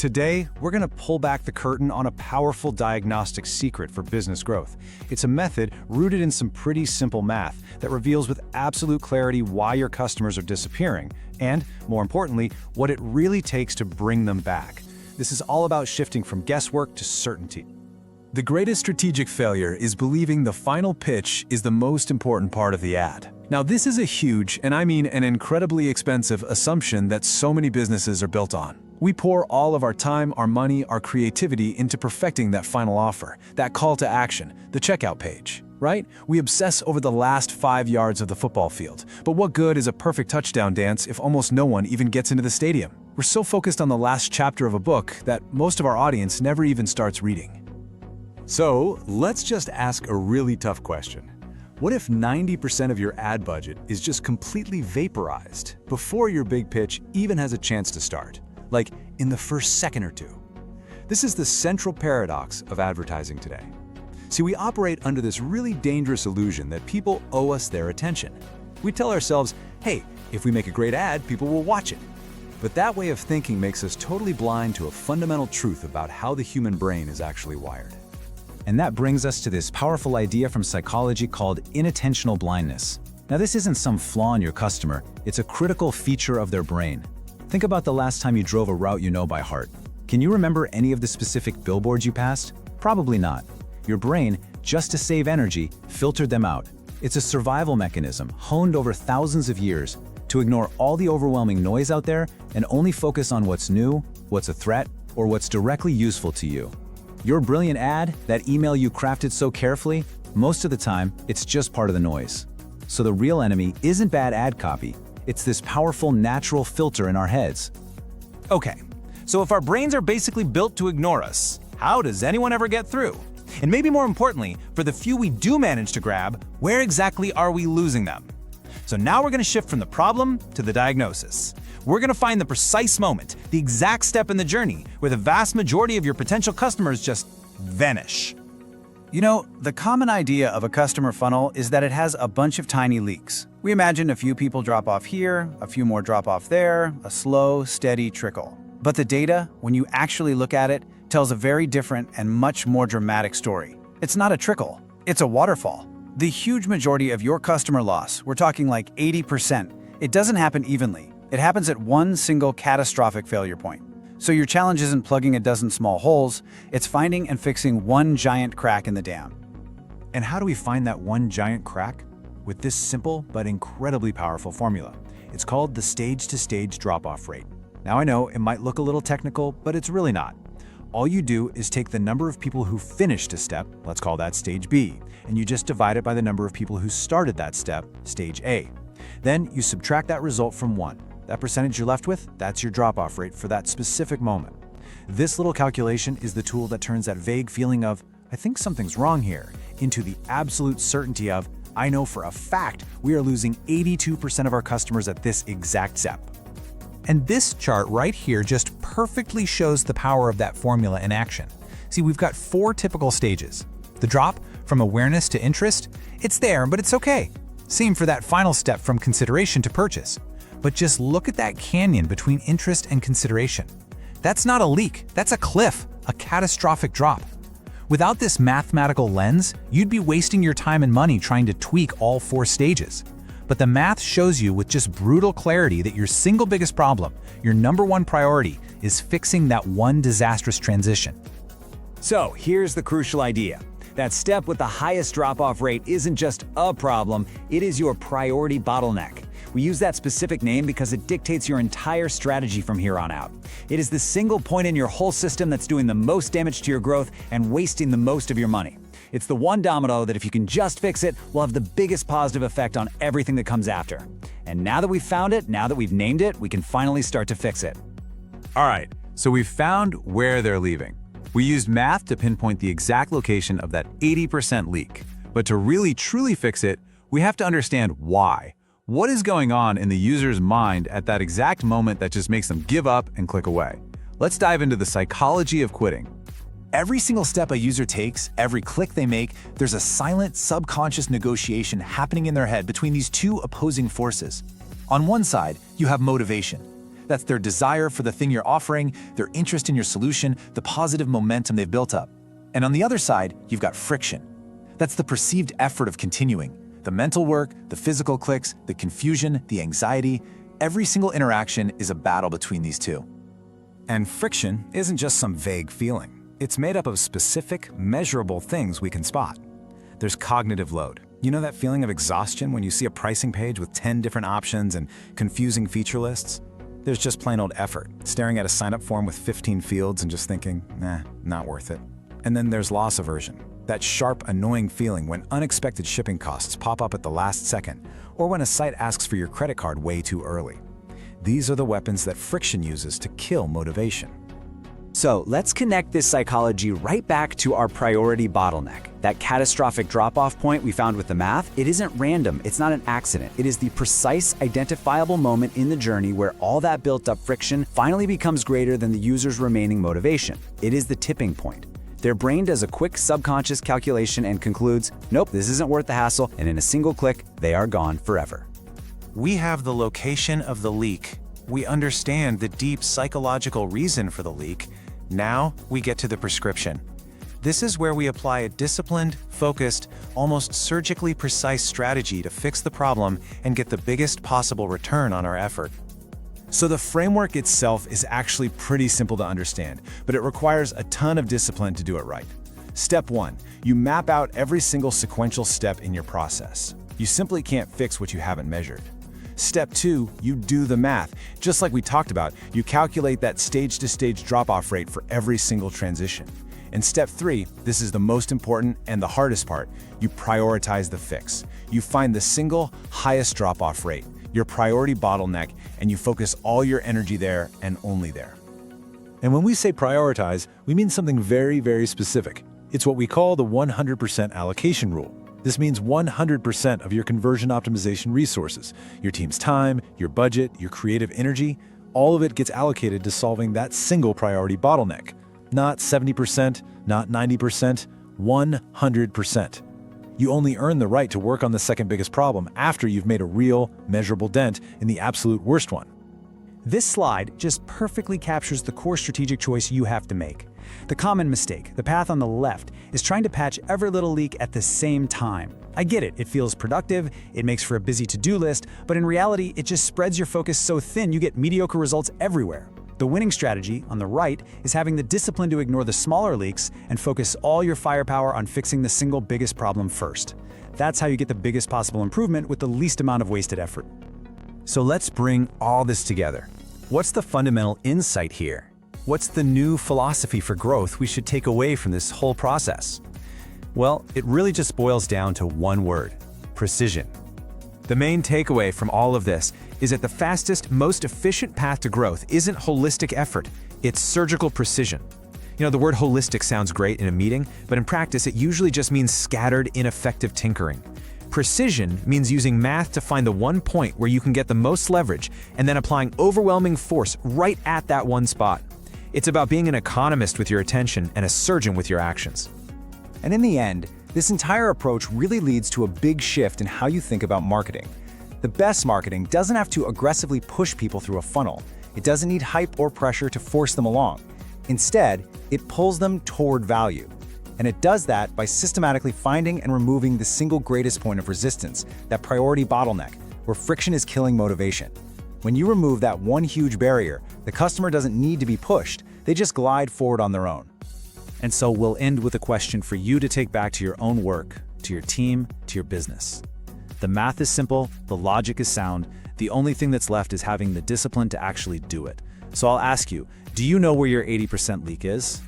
Today, we're going to pull back the curtain on a powerful diagnostic secret for business growth. It's a method rooted in some pretty simple math that reveals with absolute clarity why your customers are disappearing, and, more importantly, what it really takes to bring them back. This is all about shifting from guesswork to certainty. The greatest strategic failure is believing the final pitch is the most important part of the ad. Now, this is a huge, and I mean an incredibly expensive, assumption that so many businesses are built on. We pour all of our time, our money, our creativity into perfecting that final offer, that call to action, the checkout page, right? We obsess over the last 5 yards of the football field. But what good is a perfect touchdown dance if almost no one even gets into the stadium? We're so focused on the last chapter of a book that most of our audience never even starts reading. So, let's just ask a really tough question. What if 90% of your ad budget is just completely vaporized before your big pitch even has a chance to start? Like in the first second or two. This is the central paradox of advertising today. See, we operate under this really dangerous illusion that people owe us their attention. We tell ourselves, hey, if we make a great ad, people will watch it. But that way of thinking makes us totally blind to a fundamental truth about how the human brain is actually wired. And that brings us to this powerful idea from psychology called inattentional blindness. Now, this isn't some flaw in your customer, it's a critical feature of their brain. Think about the last time you drove a route you know by heart. Can you remember any of the specific billboards you passed? Probably not. Your brain, just to save energy, filtered them out. It's a survival mechanism honed over thousands of years to ignore all the overwhelming noise out there and only focus on what's new, what's a threat, or what's directly useful to you. Your brilliant ad, that email you crafted so carefully, most of the time, it's just part of the noise. So the real enemy isn't bad ad copy. It's this powerful natural filter in our heads. Okay, so if our brains are basically built to ignore us, how does anyone ever get through? And maybe more importantly, for the few we do manage to grab, where exactly are we losing them? So now we're going to shift from the problem to the diagnosis. We're going to find the precise moment, the exact step in the journey, where the vast majority of your potential customers just vanish. You know, the common idea of a customer funnel is that it has a bunch of tiny leaks. We imagine a few people drop off here, a few more drop off there, a slow, steady trickle. But the data, when you actually look at it, tells a very different and much more dramatic story. It's not a trickle, it's a waterfall. The huge majority of your customer loss, we're talking like 80%, it doesn't happen evenly. It happens at one single catastrophic failure point. So your challenge isn't plugging a dozen small holes, it's finding and fixing one giant crack in the dam. And how do we find that one giant crack? With this simple but incredibly powerful formula. It's called the stage-to-stage drop-off rate. Now I know it might look a little technical, but it's really not. All you do is take the number of people who finished a step, let's call that stage B, and you just divide it by the number of people who started that step, stage A. Then you subtract that result from 1. That percentage you're left with, that's your drop-off rate for that specific moment. This little calculation is the tool that turns that vague feeling of, I think something's wrong here, into the absolute certainty of, I know for a fact we are losing 82% of our customers at this exact step. And this chart right here just perfectly shows the power of that formula in action. See, we've got 4 typical stages. The drop from awareness to interest, it's there, but it's okay. Same for that final step from consideration to purchase. But just look at that canyon between interest and consideration. That's not a leak, that's a cliff, a catastrophic drop. Without this mathematical lens, you'd be wasting your time and money trying to tweak all 4 stages. But the math shows you with just brutal clarity that your single biggest problem, your #1 priority, is fixing that one disastrous transition. So here's the crucial idea. That step with the highest drop-off rate isn't just a problem, it is your priority bottleneck. We use that specific name because it dictates your entire strategy from here on out. It is the single point in your whole system that's doing the most damage to your growth and wasting the most of your money. It's the one domino that if you can just fix it, will have the biggest positive effect on everything that comes after. And now that we've found it, now that we've named it, we can finally start to fix it. All right, so we've found where they're leaving. We used math to pinpoint the exact location of that 80% leak. But to really truly fix it, we have to understand why. What is going on in the user's mind at that exact moment that just makes them give up and click away? Let's dive into the psychology of quitting. Every single step a user takes, every click they make, there's a silent, subconscious negotiation happening in their head between these two opposing forces. On one side, you have motivation. That's their desire for the thing you're offering, their interest in your solution, the positive momentum they've built up. And on the other side, you've got friction. That's the perceived effort of continuing. The mental work, the physical clicks, the confusion, the anxiety. Every single interaction is a battle between these two. And friction isn't just some vague feeling. It's made up of specific, measurable things we can spot. There's cognitive load. You know that feeling of exhaustion when you see a pricing page with 10 different options and confusing feature lists? There's just plain old effort, staring at a sign-up form with 15 fields and just thinking, nah, not worth it. And then there's loss aversion, that sharp, annoying feeling when unexpected shipping costs pop up at the last second, or when a site asks for your credit card way too early. These are the weapons that friction uses to kill motivation. So let's connect this psychology right back to our priority bottleneck. That catastrophic drop-off point we found with the math, it isn't random, it's not an accident. It is the precise, identifiable moment in the journey where all that built-up friction finally becomes greater than the user's remaining motivation. It is the tipping point. Their brain does a quick subconscious calculation and concludes, nope, this isn't worth the hassle, and in a single click, they are gone forever. We have the location of the leak. We understand the deep psychological reason for the leak. Now we get to the prescription. This is where we apply a disciplined, focused, almost surgically precise strategy to fix the problem and get the biggest possible return on our effort. So the framework itself is actually pretty simple to understand, but it requires a ton of discipline to do it right. Step 1, you map out every single sequential step in your process. You simply can't fix what you haven't measured. Step 2, you do the math. Just like we talked about, you calculate that stage-to-stage drop-off rate for every single transition. And step 3, this is the most important and the hardest part, you prioritize the fix. You find the single highest drop-off rate, your priority bottleneck, and you focus all your energy there and only there. And when we say prioritize, we mean something very, very specific. It's what we call the 100% allocation rule. This means 100% of your conversion optimization resources, your team's time, your budget, your creative energy, all of it gets allocated to solving that single priority bottleneck. Not 70%, not 90%, 100%. You only earn the right to work on the second biggest problem after you've made a real, measurable dent in the absolute worst one. This slide just perfectly captures the core strategic choice you have to make. The common mistake, the path on the left, is trying to patch every little leak at the same time. I get it, it feels productive, it makes for a busy to-do list, but in reality, it just spreads your focus so thin you get mediocre results everywhere. The winning strategy, on the right, is having the discipline to ignore the smaller leaks and focus all your firepower on fixing the single biggest problem first. That's how you get the biggest possible improvement with the least amount of wasted effort. So let's bring all this together. What's the fundamental insight here? What's the new philosophy for growth we should take away from this whole process? Well, it really just boils down to one word: precision. The main takeaway from all of this is that the fastest, most efficient path to growth isn't holistic effort, it's surgical precision. You know, the word holistic sounds great in a meeting, but in practice it usually just means scattered, ineffective tinkering. Precision means using math to find the one point where you can get the most leverage and then applying overwhelming force right at that one spot. It's about being an economist with your attention and a surgeon with your actions. And in the end, this entire approach really leads to a big shift in how you think about marketing. The best marketing doesn't have to aggressively push people through a funnel. It doesn't need hype or pressure to force them along. Instead, it pulls them toward value. And it does that by systematically finding and removing the single greatest point of resistance, that priority bottleneck, where friction is killing motivation. When you remove that one huge barrier, the customer doesn't need to be pushed, they just glide forward on their own. And so we'll end with a question for you to take back to your own work, to your team, to your business. The math is simple, the logic is sound, the only thing that's left is having the discipline to actually do it. So I'll ask you, do you know where your 80% leak is?